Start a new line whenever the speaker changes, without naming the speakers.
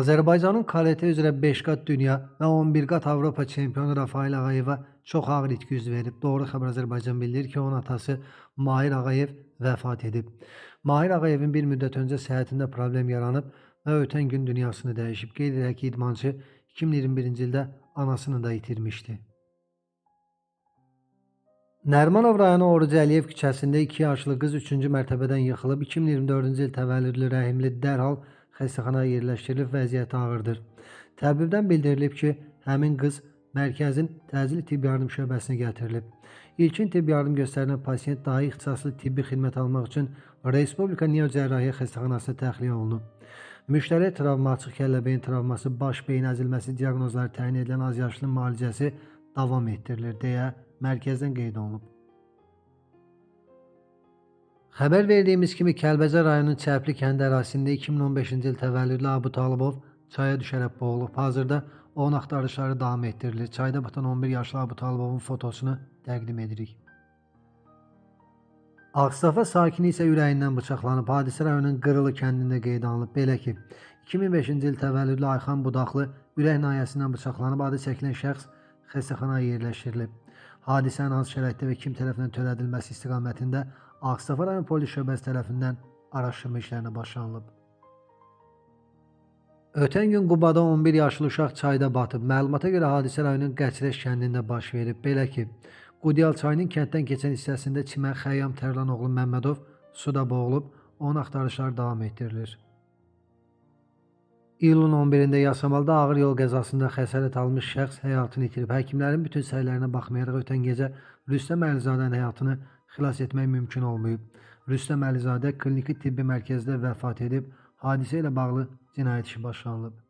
Azərbaycanın karate üzrə 5 qat dünya və 11 qat Avropa çempionu Rafael Ağayeva çox ağır itki yüz verib. Doğru xəbər Azərbaycan bildirir ki, onun atası Mahir Ağayev vəfat edib. Mahir Ağayevin bir müddət öncə səhhətində problem yaranıb və ötən gün dünyasını dəyişib. Qeyd edək ki, idmançı 2021-ci ildə anasını da itirmişdi. Nərmanov rayonu Oruc Əliyev küçəsində 2 yaşlı qız 3-cü mərtəbədən yıxılıb. 2024-cü il təvəllüdlü Rəhimli dərhal xəstəxanaya yerləşdirilib, vəziyyəti ağırdır. Təbibdən bildirilib ki, həmin qız mərkəzin təcili tibbi yardım şöbəsinə gətirilib. İlkin tibbi yardım göstərilən pasiyent daha ixtisaslı tibbi xidmət almaq üçün Respublika Neocərrahiyyə xəstəxanasına təxliyə olunub. Müştərək travma, açıq kəllə-beyin travması, baş beyin əzilməsi diaqnozları təyin edilən azyaşlının müalicəsi davam etdirilir deyə mərkəzdən qeyd olunub. Xəbər verdiyimiz kimi Kəlbəcər rayonunun Çərpli kəndi ərazisində 2015-ci il təvəllüdlü Abu Talibov çaya düşərək boğulub. Hazırda onun axtarışları davam etdirilir. Çayda batan 11 yaşlı Abu Talibovun fotosunu təqdim edirik. Ağstafa sakini isə ürəyindən bıçaqlanıb. Hadisə rayonun Qırılı kəndində qeydə alınıb. Belə ki, 2005-ci il təvəllüdlü Ayxan Budaqlı ürək nahiyəsindən bıçaqlanıb. Adı çəkilən şəxs xəstəxanaya yerləşdirilib. Hadisənin hansı şəraitdə və kim tərəfindən törədilməsi istiqamətində Ağstafa rayon polis şöbəsi tərəfindən araşdırma işlərinə başlanılıb. Ötən gün Qubada 11 yaşlı uşaq çayda batıb. Məlumata görə hadisə rayonun Qəçrəş kəndində baş verib. Belə ki, Qudyal çayının kənddən keçən hissəsində Çimən Xəyyam Tərlan oğlu Məmmədov suda boğulub, onun axtarışları davam etdirilir. İyulun 11-də Yasamalda ağır yol qəzasında xəsarət almış şəxs həyatını itirib. Həkimlərin bütün səylərinə baxmayaraq ötən gecə Rüstəm Əlizadənin həyatını xilas etmək mümkün olmayıb. Rüstəm Əlizadə kliniki tibbi mərkəzdə vəfat edib. Hadisə ilə bağlı cinayət işi başlanılıb.